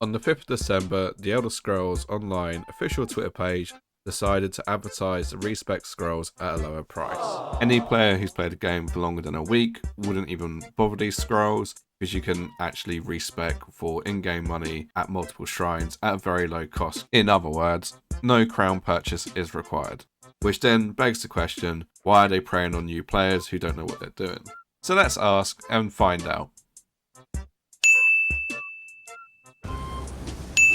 On the 5th of December, the Elder Scrolls Online official Twitter page decided to advertise the respec scrolls at a lower price. Any player who's played a game for longer than a week wouldn't even bother these scrolls, because you can actually respec for in-game money at multiple shrines at a very low cost. In other words, no crown purchase is required. Which then begs the question, why are they preying on new players who don't know what they're doing? So let's ask and find out.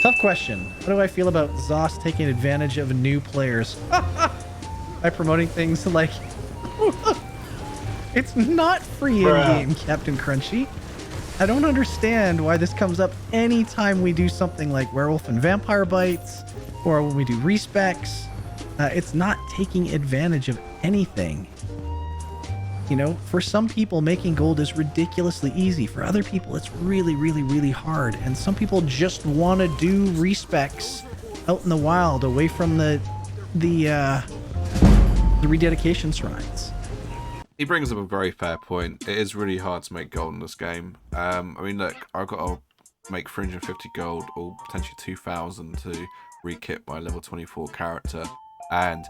Tough question. How do I feel about Zos taking advantage of new players? By promoting things like... It's not free in-game, Captain Crunchy. I don't understand why this comes up anytime we do something like Werewolf and Vampire Bites, or when we do respecs. It's not taking advantage of anything. You know, for some people, making gold is ridiculously easy. For other people, it's really, really, really hard. And some people just want to do respecs out in the wild, away from the rededication shrines. He brings up a very fair point. It is really hard to make gold in this game. I mean, look, I've got to make 350 gold or potentially 2,000 to rekit my level 24 character. And,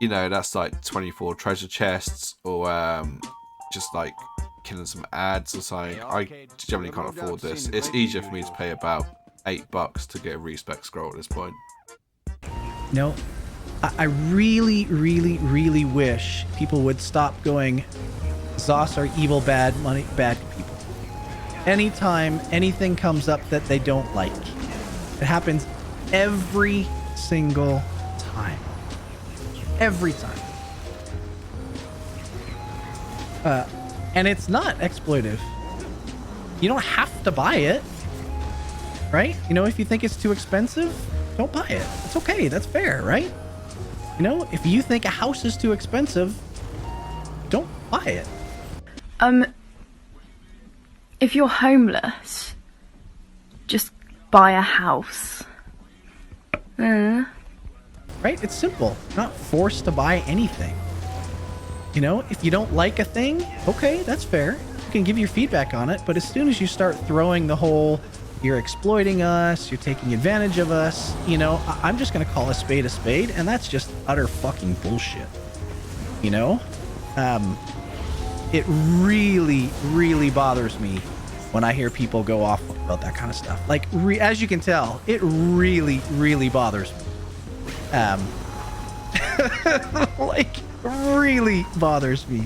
you know, that's like 24 treasure chests or just like killing some ads or something. I generally can't afford this. It's easier for me to pay about $8 to get a respec scroll at this point. No, I really, really, really wish people would stop going, Zos are evil, bad people. Anytime anything comes up that they don't like, it happens every single time. Every time. And it's not exploitive. You don't have to buy it, right? You know, if you think it's too expensive, don't buy it. It's okay. That's fair, right? You know, if you think a house is too expensive, don't buy it. If you're homeless, just buy a house. Right? It's simple. You're not forced to buy anything. You know, if you don't like a thing, okay, that's fair. You can give your feedback on it, but as soon as you start throwing the whole, you're exploiting us, you're taking advantage of us, you know, I'm just going to call a spade, and that's just utter fucking bullshit. You know? It really, really bothers me when I hear people go off about that kind of stuff. Like, as you can tell, it really, really bothers me. Like, really bothers me.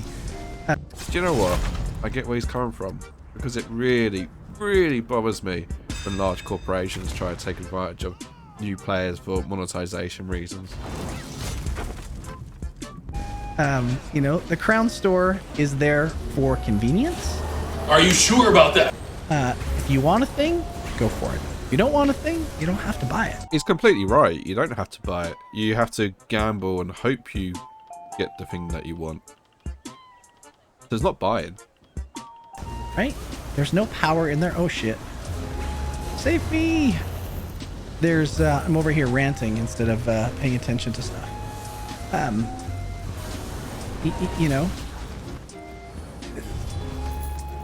Do you know what? I get where he's coming from, because it really, really bothers me when large corporations try to take advantage of new players for monetization reasons. You know, the Crown Store is there for convenience. Are you sure about that? If you want a thing, go for it. If you don't want a thing, you don't have to buy it. He's completely right. You don't have to buy it. You have to gamble and hope you get the thing that you want. So it's not buying. Right? There's no power in there. Oh shit. Save me! There's, I'm over here ranting instead of paying attention to stuff. You know,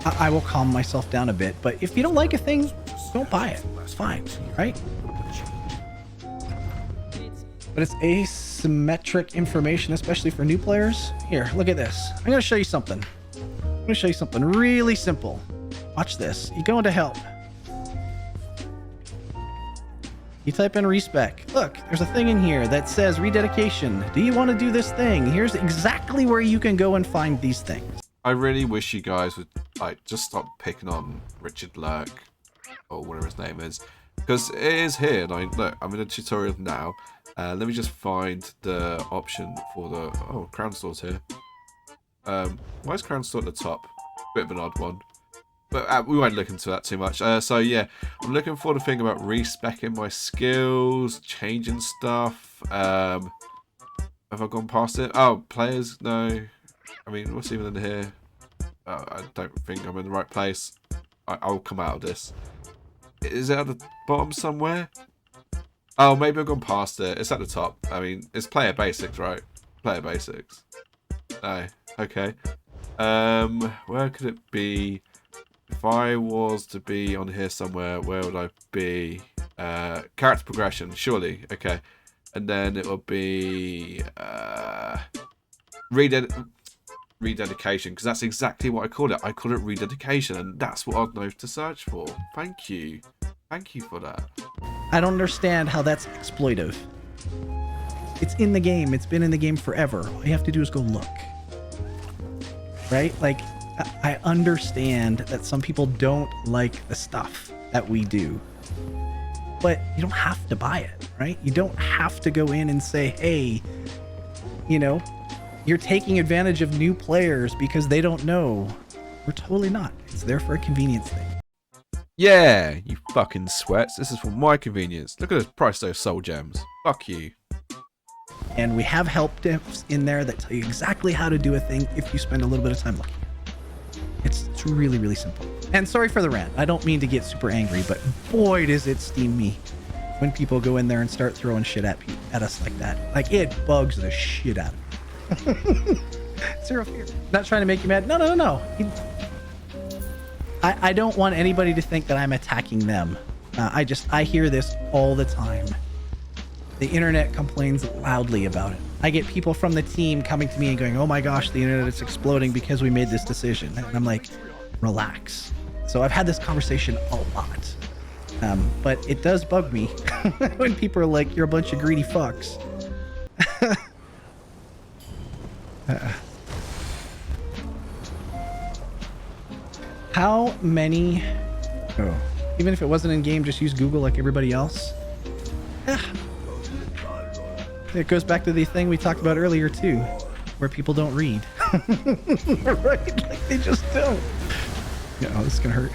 I will calm myself down a bit, but if you don't like a thing, don't buy it. It's fine, right? But it's asymmetric information, especially for new players. Here, look at this. I'm going to show you something. I'm going to show you something really simple. Watch this. You go into help. You type in respec. Look, there's a thing in here that says rededication. Do you want to do this thing? Here's exactly where you can go and find these things. I really wish you guys would like just stop picking on Richard Lurk or whatever his name is, because it is here. Like, look, I'm in a tutorial now. Let me just find the option for the Crown Store's here. Why is Crown Store at the top? Bit of an odd one. But we won't look into that too much. So yeah, I'm looking for the thing about respecking my skills, changing stuff. Have I gone past it? Oh, players? No. I mean, what's even in here? I don't think I'm in the right place. I'll come out of this. Is it at the bottom somewhere? Oh, maybe I've gone past it. It's at the top. I mean, it's player basics, right? Player basics. No. Okay. Where could it be? If I was to be on here somewhere, where would I be? character progression, surely. Okay. And then it will be rededication, because that's exactly what I call it. I call it rededication, and that's what I'd know to search for. Thank you. Thank you for that. I don't understand how that's exploitive. It's in the game. It's been in the game forever. All you have to do is go look. Right? Like, I understand that some people don't like the stuff that we do, but you don't have to buy it, right? You don't have to go in and say, hey, you know, you're taking advantage of new players because they don't know. We're totally not. It's there for a convenience thing. Yeah, you fucking sweats. This is for my convenience. Look at the price of those soul gems. Fuck you. And we have help tips in there that tell you exactly how to do a thing if you spend a little bit of time looking. It's really, really simple. And sorry for the rant. I don't mean to get super angry, but boy, does it steam me when people go in there and start throwing shit at us like that. Like, it bugs the shit out of me. Zero fear. Not trying to make you mad. No. I don't want anybody to think that I'm attacking them. I hear this all the time. The internet complains loudly about it. I get people from the team coming to me and going, oh my gosh, the internet is exploding because we made this decision. And I'm like, relax. So I've had this conversation a lot. But it does bug me when people are like, you're a bunch of greedy fucks. How many... Oh, even if it wasn't in game, just use Google like everybody else. It goes back to the thing we talked about earlier too, where people don't read. Right? Like, they just don't. Yeah, this is gonna hurt.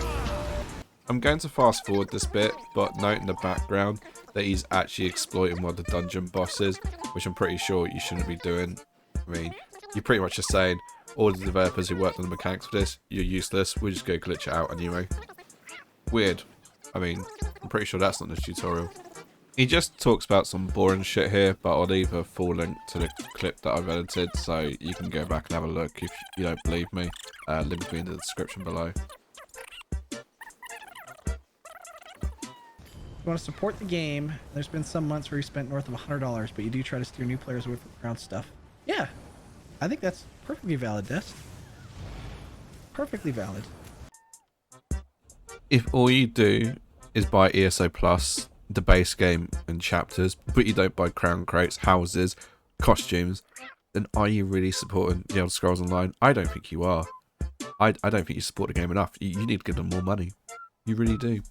I'm going to fast forward this bit, but note in the background that he's actually exploiting one of the dungeon bosses, which I'm pretty sure you shouldn't be doing. I mean, you're pretty much just saying, all the developers who worked on the mechanics for this, you're useless, we'll just go glitch it out anyway. Weird. I mean, I'm pretty sure that's not the tutorial. He just talks about some boring shit here, but I'll leave a full link to the clip that I've edited, so you can go back and have a look if you don't believe me. Link will be in the description below. You want to support the game. There's been some months where you spent north of $100, but you do try to steer new players away from ground stuff. Yeah, I think that's perfectly valid, Des. Perfectly valid. If all you do is buy ESO Plus, the base game and chapters, but you don't buy crown crates, houses, costumes, then are you really supporting the Elder Scrolls Online? I don't think you are. I don't think you support the game enough. You need to give them more money. You really do.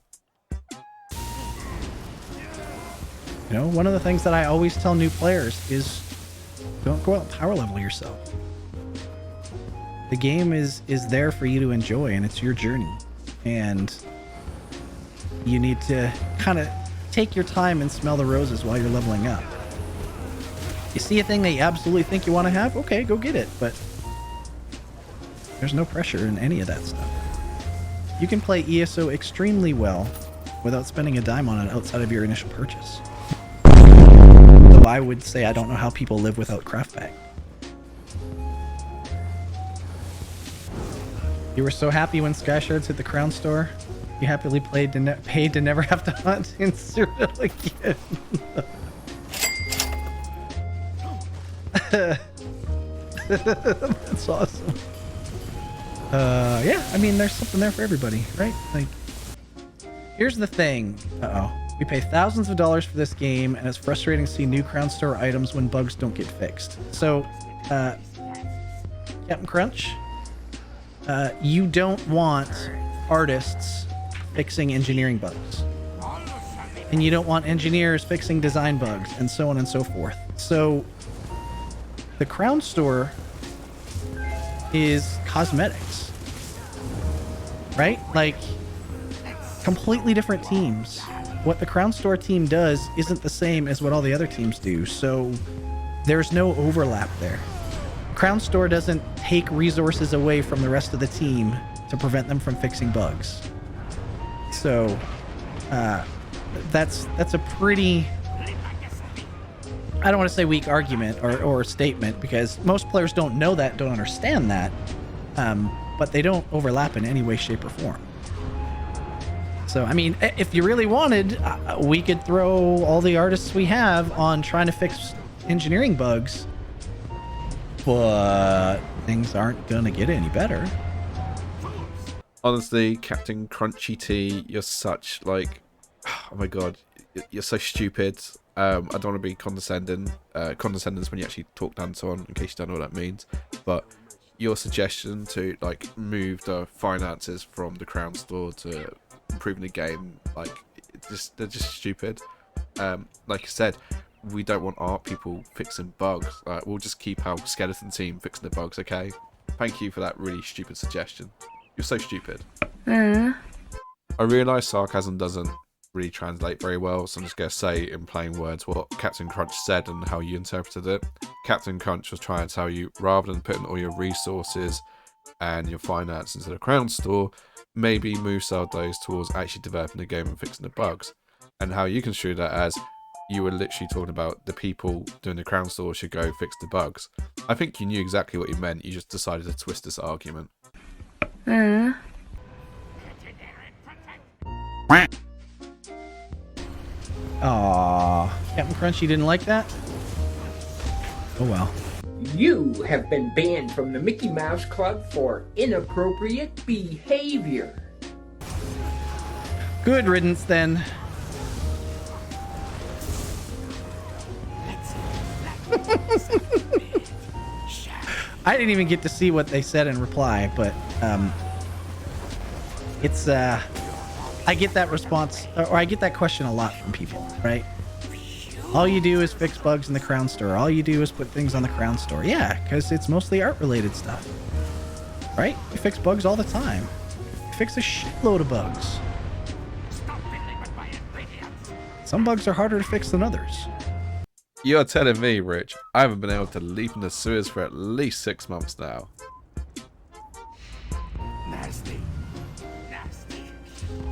You know, one of the things that I always tell new players is don't go out and power level yourself. The game is there for you to enjoy, and it's your journey. And you need to kind of take your time and smell the roses while you're leveling up. You see a thing that you absolutely think you want to have? Okay, go get it. But there's no pressure in any of that stuff. You can play ESO extremely well without spending a dime on it outside of your initial purchase. Though I would say I don't know how people live without craft bag. You were so happy when Sky Shards hit the crown store. You happily paid to never have to hunt in Cyrodiil again. That's awesome. Yeah, I mean, there's something there for everybody, right? Like, here's the thing. We pay thousands of dollars for this game, and it's frustrating to see new Crown Store items when bugs don't get fixed. So, Captain Crunch, you don't want artists fixing engineering bugs. And you don't want engineers fixing design bugs, and so on and so forth. So, the Crown Store is cosmetics. Right? Like, completely different teams. What the Crown Store team does isn't the same as what all the other teams do, so there's no overlap there. Crown Store doesn't take resources away from the rest of the team to prevent them from fixing bugs. So, that's a pretty... I don't want to say weak argument or statement, because most players don't know that, don't understand that, but they don't overlap in any way, shape, or form. So, I mean, if you really wanted, we could throw all the artists we have on trying to fix engineering bugs, but things aren't going to get any better. Honestly, Captain Crunchy T, you're such, like, oh my god, you're so stupid. I don't want to be condescending. Condescending is when you actually talk down to someone, in case you don't know what that means. But your suggestion to, like, move the finances from the Crown Store to improving the game, like, they're just stupid. Like I said, we don't want art people fixing bugs. We'll just keep our skeleton team fixing the bugs, okay? Thank you for that really stupid suggestion. You're so stupid. I realise sarcasm doesn't really translate very well, so I'm just going to say in plain words what Captain Crunch said and how you interpreted it. Captain Crunch was trying to tell you, rather than putting all your resources and your finance into the Crown Store, maybe move some of those towards actually developing the game and fixing the bugs. And how you construe that as you were literally talking about the people doing the Crown Store should go fix the bugs. I think you knew exactly what you meant, you just decided to twist this argument. Aww. Captain Crunchy didn't like that? Oh well. You have been banned from the Mickey Mouse Club for inappropriate behavior. Good riddance then. I didn't even get to see what they said in reply, but it's I get that response, or I get that question a lot from people, right? All you do is fix bugs in the Crown Store. All you do is put things on the Crown Store. Yeah, because it's mostly art-related stuff, right? You fix bugs all the time. You fix a shitload of bugs. Some bugs are harder to fix than others. You're telling me, Rich, I haven't been able to leap in the sewers for at least 6 months now. Nasty.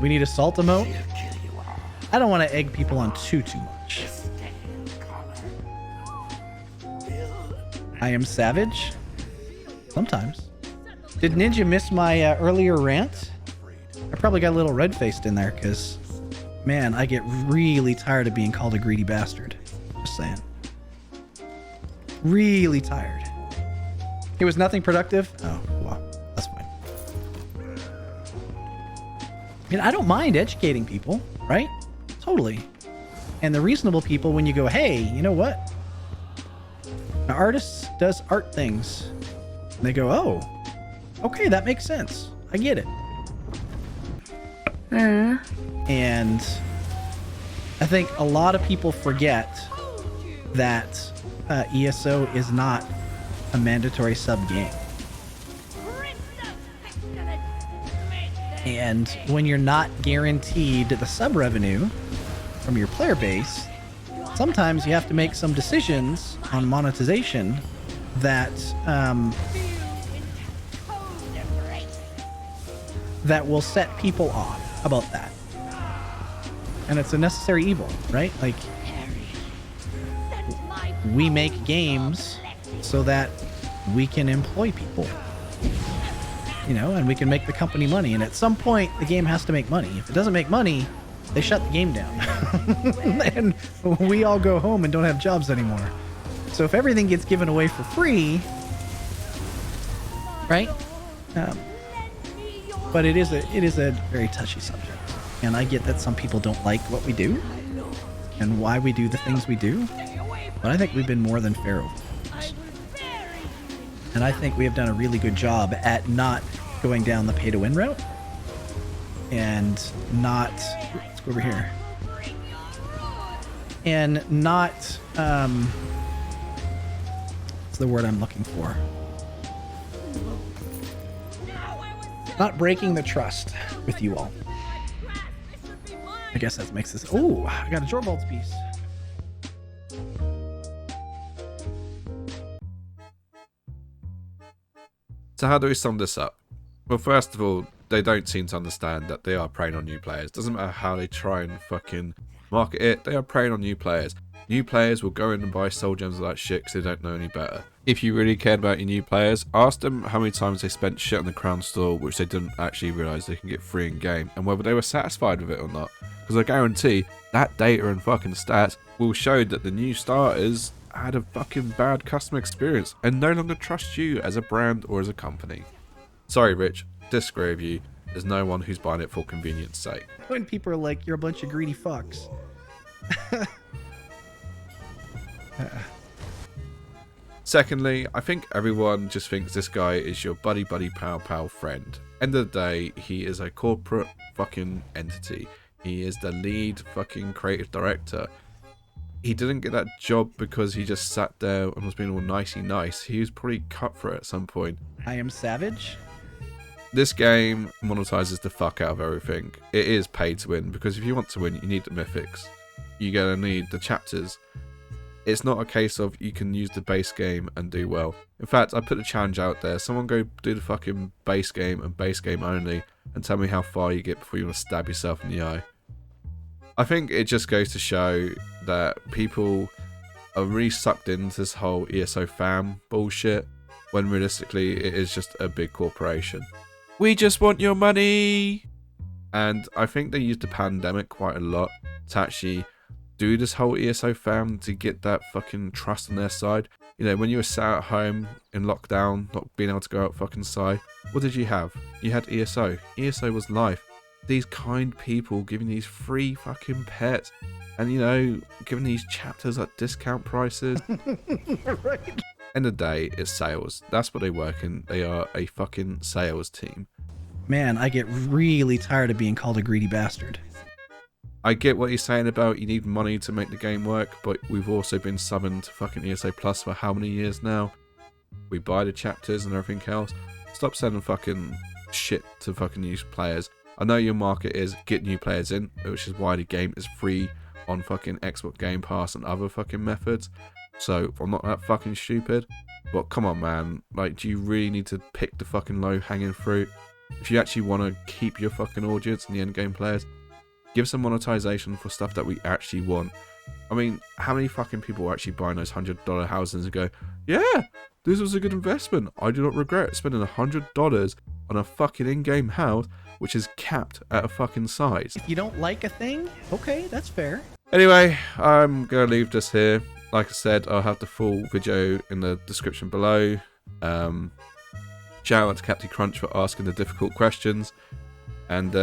We need a salt emote. I don't want to egg people on too much. I am savage. Sometimes. Did Ninja miss my earlier rant? I probably got a little red-faced in there because, man, I get really tired of being called a greedy bastard. Just saying. Really tired. It was nothing productive? Oh, well, that's fine. I mean, I don't mind educating people, right? Totally. And the reasonable people, when you go, hey, you know what? An artist does art things. And they go, oh, okay, that makes sense. I get it. And I think a lot of people forget that ESO is not a mandatory sub-game. And when you're not guaranteed the sub-revenue from your player base, sometimes you have to make some decisions on monetization that that will set people off about that. And it's a necessary evil, right? Like, we make games so that we can employ people, you know, and we can make the company money. And at some point, the game has to make money. If it doesn't make money, they shut the game down. And we all go home and don't have jobs anymore. So if everything gets given away for free, right? But it is a very touchy subject. And I get that some people don't like what we do and why we do the things we do. But I think we've been more than fair over this. And I think we have done a really good job at not going down the pay-to-win route. And not... Let's go over here. And not... what's the word I'm looking for? Not breaking the trust with you all. I guess that makes this... Oh, I got a Jorbolt's piece. So how do we sum this up? Well, first of all, they don't seem to understand that they are preying on new players. Doesn't matter how they try and fucking market it, they are preying on new players. New players will go in and buy soul gems of that shit because they don't know any better. If you really cared about your new players, ask them how many times they spent shit on the Crown Store which they didn't actually realise they can get free in game, and whether they were satisfied with it or not. Because I guarantee that data and fucking stats will show that the new starters had a fucking bad customer experience and no longer trust you as a brand or as a company. Sorry Rich, disagree with you. There's no one who's buying it for convenience sake. When people are like, you're a bunch of greedy fucks. Secondly, I think everyone just thinks this guy is your buddy pal friend. End of the day, he is a corporate fucking entity. He is the lead fucking creative director. He didn't get that job because he just sat there and was being all nicey nice. He was probably cut for it at some point. I am savage. This game monetizes the fuck out of everything. It is pay to win, because if you want to win, you need the mythics. You're gonna need the chapters. It's not a case of you can use the base game and do well. In fact, I put a challenge out there. Someone go do the fucking base game and base game only and tell me how far you get before you want to stab yourself in the eye. I think it just goes to show that people are really sucked into this whole ESO fam bullshit, when realistically it is just a big corporation. We just want your money! And I think they used the pandemic quite a lot to actually do this whole ESO fam to get that fucking trust on their side. You know, when you were sat at home in lockdown, not being able to go out fucking outside, what did you have? You had ESO. ESO was life. These kind people giving these free fucking pets and, you know, giving these chapters at discount prices. Right. End of the day, it's sales. That's what they work in. They are a fucking sales team. Man, I get really tired of being called a greedy bastard. I get what you're saying about you need money to make the game work, but we've also been summoned to fucking ESO Plus for how many years now? We buy the chapters and everything else. Stop sending fucking shit to fucking new players. I know your market is get new players in, which is why the game is free on fucking Xbox Game Pass and other fucking methods. So I'm not that fucking stupid. But come on, man. Like, do you really need to pick the fucking low hanging fruit? If you actually want to keep your fucking audience and the end game players, give some monetization for stuff that we actually want. I mean, how many fucking people are actually buying those $100 houses and go, yeah, this was a good investment. I do not regret spending $100 on a fucking in-game house, which is capped at a fucking size. If you don't like a thing, okay, that's fair. Anyway, I'm going to leave this here. Like I said, I'll have the full video in the description below. Shout out to Captain Crunch for asking the difficult questions. And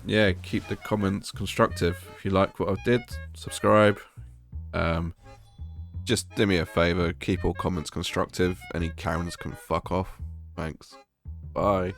yeah, keep the comments constructive. If you like what I did, subscribe. Just do me a favour, keep all comments constructive. Any Karens can fuck off. Thanks. Bye.